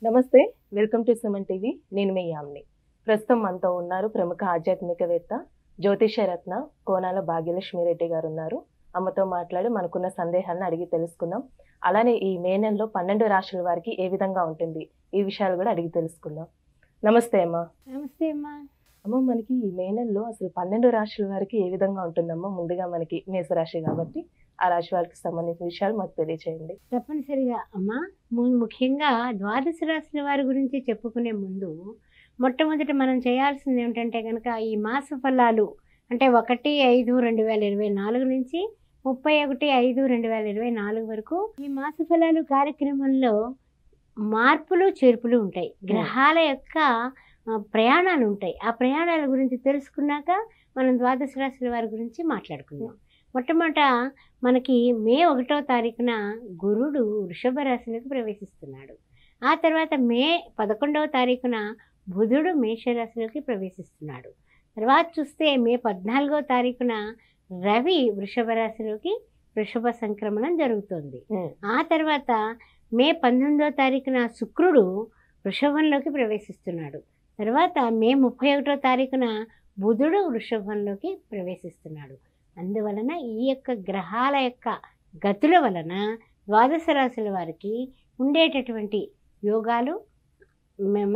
నమస్తే, welcome to Suman TV. నేను మీ యామిని. ప్రస్తుతం మనతో ఉన్నారు ప్రముఖ ఆధ్యాత్మికవేత్త జ్యోతిషరత్న కోనాల భాగ్యలక్ష్మి రెడ్డి గారు ఉన్నారు. అమ్మతో మాట్లాడి మనకున్న సందేహాలను అడిగి తెలుసుకుందాం. అలానే ఈ మే నెలలో 12 రాశుల వారికి ఏ విధంగా ఉంటుంది ఈ విషయాలు కూడా అడిగి తెలుసుకుందాం. నమస్తే అమ్మా. నమస్తే అమ్మా. అమ్మ, మనకి ఈ మే నెలలో అసలు 12 రాశుల వారికి ఏ విధంగా ఉంటుందమ్మా? ముందుగా మనకి మేషరాశి కాబట్టి ఆ రాశి వారికి సంబంధించిన విషయాలు మాకు తెలియచేయండి. తప్పనిసరిగా అమ్మా. ముఖ్యంగా ద్వాదశ రాశుల వారి గురించి చెప్పుకునే ముందు మొట్టమొదట మనం చేయాల్సింది ఏమిటంటే కనుక ఈ మాస ఫలాలు అంటే 1/5/2024 నుంచి 31/5/2024 వరకు ఈ మాస ఫలాలు కార్యక్రమంలో మార్పులు చేర్పులు ఉంటాయి. గ్రహాల యొక్క ప్రయాణాలు ఉంటాయి. ఆ ప్రయాణాల గురించి తెలుసుకున్నాక మనం ద్వాదశ రాశుల వారి గురించి మాట్లాడుకుందాం. మొట్టమొదట మనకి మే 1వ తారీఖున గురుడు వృషభ రాశిలోకి ప్రవేశిస్తున్నాడు. ఆ తర్వాత మే 11వ తారీఖున బుధుడు మేషరాశిలోకి ప్రవేశిస్తున్నాడు. తర్వాత చూస్తే మే 14వ తారీఖున రవి వృషభ రాశిలోకి వృషభ సంక్రమణం జరుగుతుంది. ఆ తర్వాత మే 19వ తారీఖున శుక్రుడు వృషభంలోకి ప్రవేశిస్తున్నాడు. తర్వాత మే 31వ తారీఖున బుధుడు వృషభంలోకి ప్రవేశిస్తున్నాడు. అందువలన ఈ యొక్క గ్రహాల యొక్క గతుల వలన ద్వాదశ రాశుల వారికి ఉండేటటువంటి యోగాలు,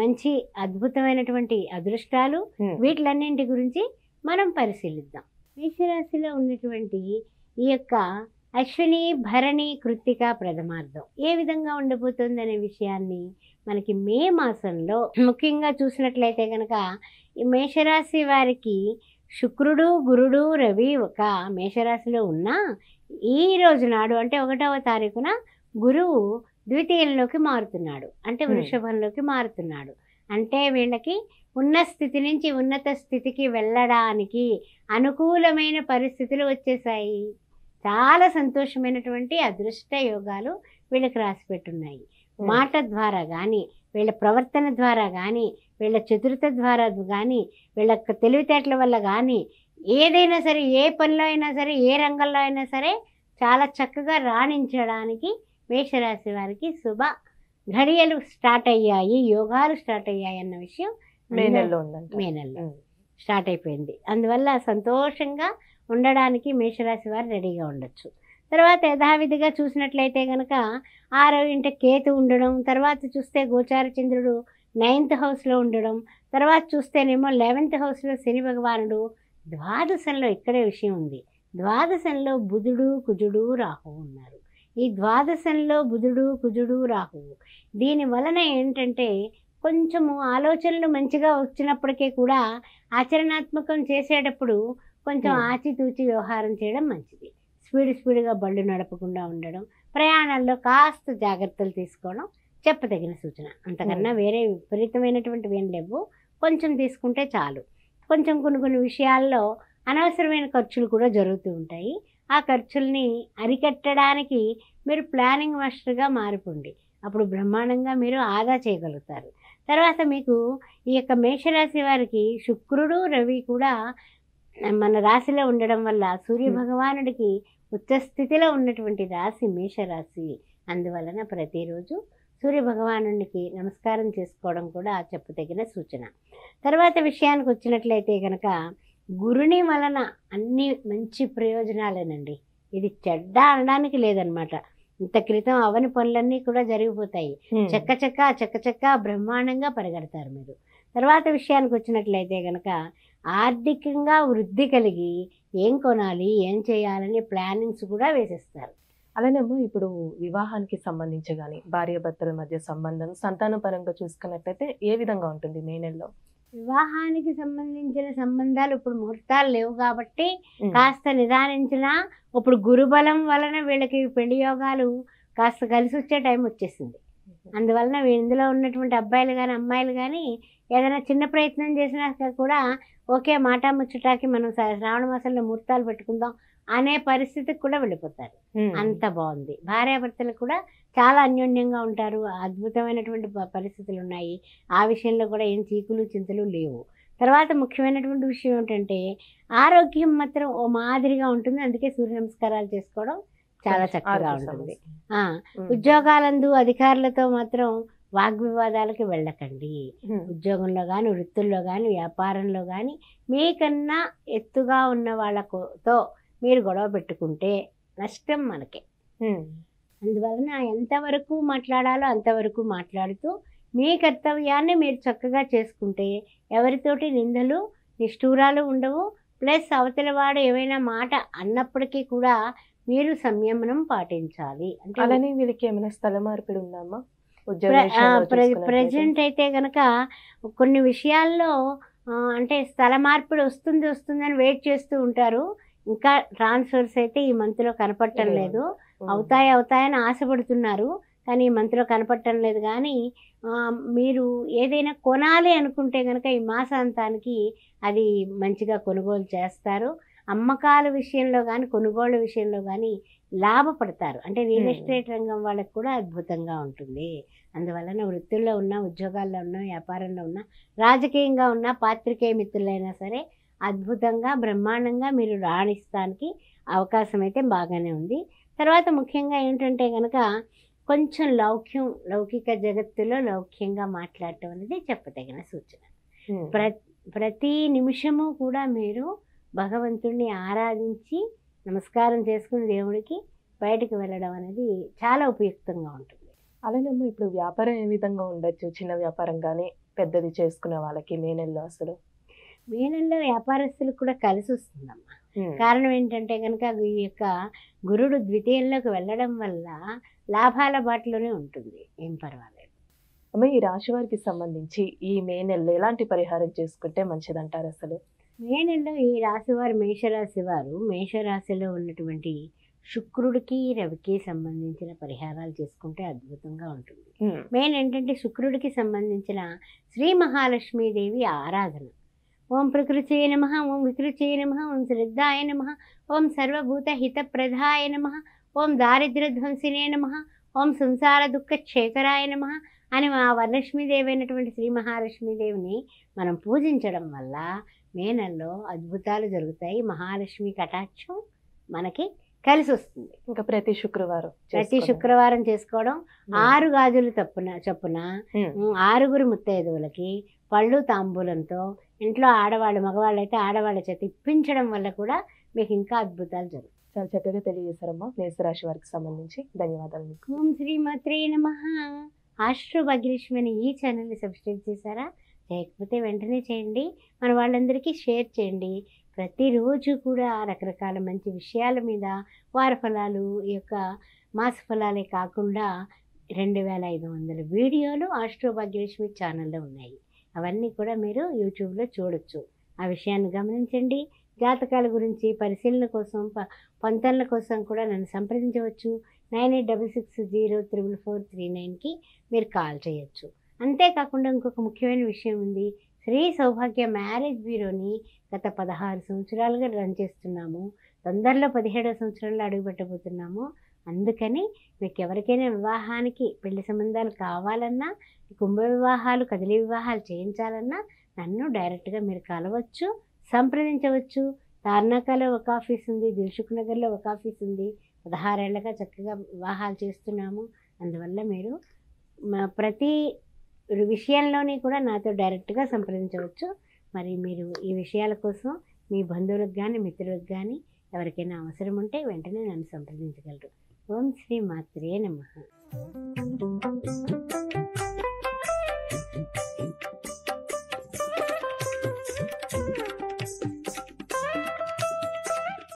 మంచి అద్భుతమైనటువంటి అదృష్టాలు, వీటిలన్నింటి గురించి మనం పరిశీలిద్దాం. మేషరాశిలో ఉన్నటువంటి ఈ యొక్క అశ్విని, భరణి, కృత్తిక ప్రథమార్థం ఏ విధంగా ఉండబోతుంది అనే విషయాన్ని మనకి మే మాసంలో ముఖ్యంగా చూసినట్లయితే కనుక ఈ మేషరాశి వారికి శుక్రుడు, గురుడు, రవి ఒక మేషరాశిలో ఉన్న ఈ రోజు నాడు అంటే 1వ తారీఖున గురువు ద్వితీయంలోకి మారుతున్నాడు, అంటే వృషభంలోకి మారుతున్నాడు. అంటే వీళ్ళకి ఉన్న స్థితి నుంచి ఉన్నత స్థితికి వెళ్ళడానికి అనుకూలమైన పరిస్థితులు వచ్చేసాయి. చాలా సంతోషమైనటువంటి అదృష్ట యోగాలు వీళ్ళకి రాసిపెట్టున్నాయి. మాట ద్వారా కానీ, వీళ్ళ ప్రవర్తన ద్వారా కానీ, వీళ్ళ చతురత ద్వారా కానీ, వీళ్ళ తెలివితేటల వల్ల కానీ ఏదైనా సరే, ఏ పనిలో అయినా సరే, ఏ రంగంలో అయినా సరే చాలా చక్కగా రాణించడానికి మేషరాశి వారికి శుభ ఘడియలు స్టార్ట్ అయ్యాయి, యోగాలు స్టార్ట్ అయ్యాయి అన్న విషయం మే నెలలో స్టార్ట్ అయిపోయింది. అందువల్ల సంతోషంగా ఉండడానికి మేషరాశి వారు రెడీగా ఉండొచ్చు. తర్వాత యథావిధిగా చూసినట్లయితే కనుక 6వ ఇంట కేతు ఉండడం, తర్వాత చూస్తే గోచార చంద్రుడు 9th హౌస్లో ఉండడం, తర్వాత చూస్తేనేమో 11th హౌస్లో శని భగవానుడు, ద్వాదశంలో ఇక్కడే విషయం ఉంది. ద్వాదశంలో బుధుడు, కుజుడు, రాహువు ఉన్నారు. ఈ ద్వాదశంలో బుధుడు, కుజుడు, రాహువు దీని వలన ఏంటంటే కొంచెము ఆలోచనలు మంచిగా వచ్చినప్పటికీ కూడా ఆచరణాత్మకం చేసేటప్పుడు కొంచెం ఆచితూచి వ్యవహారం చేయడం మంచిది. స్పీడ్గా బళ్ళు నడపకుండా ఉండడం, ప్రయాణాల్లో కాస్త జాగ్రత్తలు తీసుకోవడం చెప్పదగిన సూచన. అంతకన్నా వేరే విపరీతమైనటువంటివి ఏం లేవు. కొంచెం తీసుకుంటే చాలు. కొంచెం కొన్ని విషయాల్లో అనవసరమైన ఖర్చులు కూడా జరుగుతూ ఉంటాయి. ఆ ఖర్చుల్ని అరికట్టడానికి మీరు ప్లానింగ్ మాస్టర్గా మారిపోండి. అప్పుడు బ్రహ్మాండంగా మీరు ఆదా చేయగలుగుతారు. తర్వాత మీకు ఈ యొక్క మేషరాశి వారికి శుక్రుడు, రవి కూడా మన రాశిలో ఉండడం వల్ల సూర్యభగవానుడికి ఉచ్చస్థితిలో ఉన్నటువంటి రాశి మేషరాశి. అందువలన ప్రతిరోజు సూర్యభగవానుడికి నమస్కారం చేసుకోవడం కూడా చెప్పదగిన సూచన. తర్వాత విషయానికి వచ్చినట్లయితే కనుక గురుని వలన అన్ని మంచి ప్రయోజనాలేనండి. ఇది చెడ్డ అనడానికి లేదనమాట. ఇంత క్రితం అవని పనులన్నీ కూడా జరిగిపోతాయి. చక్క బ్రహ్మాండంగా పరిగెడతారు మీరు. తర్వాత విషయానికి వచ్చినట్లయితే కనుక ఆర్థికంగా వృద్ధి కలిగి ఏం కొనాలి, ఏం చేయాలని ప్లానింగ్స్ కూడా వేసేస్తారు. అలానేమో ఇప్పుడు వివాహానికి సంబంధించి కానీ, భార్యాభర్తల మధ్య సంబంధం, సంతానం పరంగా చూసుకున్నట్లయితే ఏ విధంగా ఉంటుంది మే నెలలో? వివాహానికి సంబంధించిన సంబంధాలు ఇప్పుడు ముహూర్తాలు లేవు కాబట్టి కాస్త నిదానించినా, ఇప్పుడు గురుబలం వలన వీళ్ళకి పెళ్లి యోగాలు కాస్త కలిసి వచ్చే టైం వచ్చేసింది. అందువలన ఇందులో ఉన్నటువంటి అబ్బాయిలు కానీ అమ్మాయిలు కానీ ఏదైనా చిన్న ప్రయత్నం చేసినా కూడా ఓకే, మాట ముచ్చటాకి మనం శ్రావణ మాసంలో ముహూర్తాలు పెట్టుకుందాం అనే పరిస్థితికి కూడా వెళ్ళిపోతారు. అంత బాగుంది. భార్యాభర్తలు కూడా చాలా అన్యోన్యంగా ఉంటారు. అద్భుతమైనటువంటి పరిస్థితులు ఉన్నాయి. ఆ విషయంలో కూడా ఏం చీకులు చింతలు లేవు. తర్వాత ముఖ్యమైనటువంటి విషయం ఏంటంటే ఆరోగ్యం మాత్రం ఓ మాదిరిగా ఉంటుంది. అందుకే సూర్య నమస్కారాలు చేసుకోవడం చాలా చక్కగా ఉంటుంది. ఉద్యోగాలందు అధికారులతో మాత్రం వాగ్వివాదాలకు వెళ్ళకండి. ఉద్యోగంలో కానీ, వృత్తుల్లో కానీ, వ్యాపారంలో కానీ మీకన్నా ఎత్తుగా ఉన్న వాళ్ళతో మీరు గొడవ పెట్టుకుంటే నష్టం మనకే. అందువలన ఎంతవరకు మాట్లాడాలో అంతవరకు మాట్లాడుతూ మీ కర్తవ్యాన్ని మీరు చక్కగా చేసుకుంటే ఎవరితోటి నిందలు నిష్ఠూరాలు ఉండవు. ప్లస్ అవతల వాడు ఏమైనా మాట అన్నప్పటికీ కూడా మీరు సంయమనం పాటించాలి. అంటే అలానే వీళ్ళకి ఏమైనా స్థల మార్పిడి ఉందమ్మా? ఉద్యోగ విషయంలో చూసుకున్నట్లయితే? ప్రజెంట్ అయితే కనుక కొన్ని విషయాల్లో అంటే స్థల మార్పిడి వస్తుందని వెయిట్ చేస్తూ ఉంటారు. ఇంకా ట్రాన్స్ఫర్స్ అయితే ఈ మంత్లో కనపడటం లేదు. అవుతాయని ఆశపడుతున్నారు, కానీ ఈ మంత్లో కనపడటం లేదు. కానీ మీరు ఏదైనా కొనాలి అనుకుంటే కనుక ఈ మాసాంతానికి అది మంచిగా కొనుగోలు చేస్తారు. అమ్మకాల విషయంలో కానీ, కొనుగోళ్ల విషయంలో కానీ లాభపడతారు. అంటే రియల్ ఎస్టేట్ రంగం వాళ్ళకి కూడా అద్భుతంగా ఉంటుంది. అందువలన వృత్తుల్లో ఉన్న, ఉద్యోగాల్లో ఉన్న, వ్యాపారంలో ఉన్న, రాజకీయంగా ఉన్న, పాత్రికేయ మిత్రులైనా సరే అద్భుతంగా బ్రహ్మాండంగా మీరు రాణిస్తానికి అవకాశం అయితే బాగానే ఉంది. తర్వాత ముఖ్యంగా ఏంటంటే కనుక కొంచెం లౌకిక జగత్తులో లౌక్యంగా మాట్లాడటం అనేది చెప్పదగిన సూచన. ప్రతి నిమిషము కూడా మీరు భగవంతుడిని ఆరాధించి నమస్కారం చేసుకుని దేవుడికి బయటకు వెళ్ళడం అనేది చాలా ఉపయుక్తంగా ఉంటుంది. అలానే ఇప్పుడు వ్యాపారం ఏ విధంగా ఉండొచ్చు? చిన్న వ్యాపారం కానీ పెద్దది చేసుకునే వాళ్ళకి మే నెలలో అసలు మే నెలలో వ్యాపారస్తులకు కూడా కలిసి వస్తుందమ్మా. కారణం ఏంటంటే కనుక ఈ యొక్క గురుడు ద్వితీయంలోకి వెళ్ళడం వల్ల లాభాల బాటలోనే ఉంటుంది, ఏం పర్వాలేదు. అమ్మ, ఈ రాశి వారికి సంబంధించి ఈ మే నెలలో ఎలాంటి పరిహారం చేసుకుంటే మంచిదంటారు అసలు? మే నెలలో ఈ రాశివారు మేషరాశి వారు మేషరాశిలో ఉన్నటువంటి శుక్రుడికి రవికి సంబంధించిన పరిహారాలు చేసుకుంటే అద్భుతంగా ఉంటుంది. మెయిన్ ఏంటంటే శుక్రుడికి సంబంధించిన శ్రీ మహాలక్ష్మీదేవి ఆరాధన. ఓం ప్రకృతియే నమః, ఓం వికృతియే నమః, ఓం శ్రద్ధాయ నమః, ఓం సర్వభూత హితప్రదాయ నమః, ఓం దారిద్ర్యధ్వంసినే నమః, ఓం సంసార దుఃఖ శేఖరాయ నమః అని మా వరలక్ష్మీదేవి అయినటువంటి శ్రీ మహాలక్ష్మీదేవిని మనం పూజించడం వల్ల మే నెలలో అద్భుతాలు జరుగుతాయి. మహాలక్ష్మి కటాక్షం మనకి కలిసి వస్తుంది. ఇంకా ప్రతి శుక్రవారం చేసుకోవడం, 6 గాజులు చొప్పున 6గురు ముత్తైదువులకి పళ్ళు తాంబూలంతో ఇంట్లో ఆడవాళ్ళు, మగవాళ్ళు అయితే ఆడవాళ్ళ చేత ఇప్పించడం వల్ల కూడా మీకు ఇంకా అద్భుతాలు జరుగుతాయి. చాలా చక్కగా తెలియజేశారమ్మా మేషరాశి వారికి సంబంధించి. ధన్యవాదాలు మీకు. ఓం శ్రీమాత్రే నమః. ఆస్ట్రో భాగ్యలక్ష్మి అని ఈ ఛానల్ని సబ్స్క్రైబ్ చేశారా? చేయకపోతే వెంటనే చేయండి. మన వాళ్ళందరికీ షేర్ చేయండి. ప్రతిరోజు కూడా రకరకాల మంచి విషయాల మీద వార ఫలాలు, ఈ యొక్క మాస ఫలాలే కాకుండా 2500 వీడియోలు ఆస్ట్రో భాగ్యలక్ష్మి ఛానల్లో ఉన్నాయి. అవన్నీ కూడా మీరు యూట్యూబ్లో చూడొచ్చు. ఆ విషయాన్ని గమనించండి. జాతకాల గురించి పరిశీలన కోసం, పొంతనల కోసం కూడా నన్ను సంప్రదించవచ్చు. 9866044439కి మీరు కాల్ చేయొచ్చు. అంతేకాకుండా ఇంకొక ముఖ్యమైన విషయం ఉంది. శ్రీ సౌభాగ్య మ్యారేజ్ బ్యూరోని గత 16 సంవత్సరాలుగా రన్ చేస్తున్నాము. తొందరలో 17వ సంవత్సరంలో అడుగుపెట్టబోతున్నాము. అందుకని మీకు ఎవరికైనా వివాహానికి పెళ్లి సంబంధాలు కావాలన్నా, కుంభ వివాహాలు, కదిలి వివాహాలు చేయించాలన్నా నన్ను డైరెక్ట్గా మీరు కలవచ్చు, సంప్రదించవచ్చు. తార్నాకాలో ఒక ఆఫీస్ ఉంది, దిల్సుఖ్ నగర్లో ఒక ఆఫీస్ ఉంది. 16 ఏళ్ళగా చక్కగా వివాహాలు చేస్తున్నాము. అందువల్ల మీరు ప్రతి విషయంలోని కూడా నాతో డైరెక్ట్గా సంప్రదించవచ్చు. మరి మీరు ఈ విషయాల కోసం మీ బంధువులకు కానీ, మిత్రులకు కానీ ఎవరికైనా అవసరం ఉంటే వెంటనే నన్ను సంప్రదించగలరు. ఓం శ్రీ మాత్రే నమః.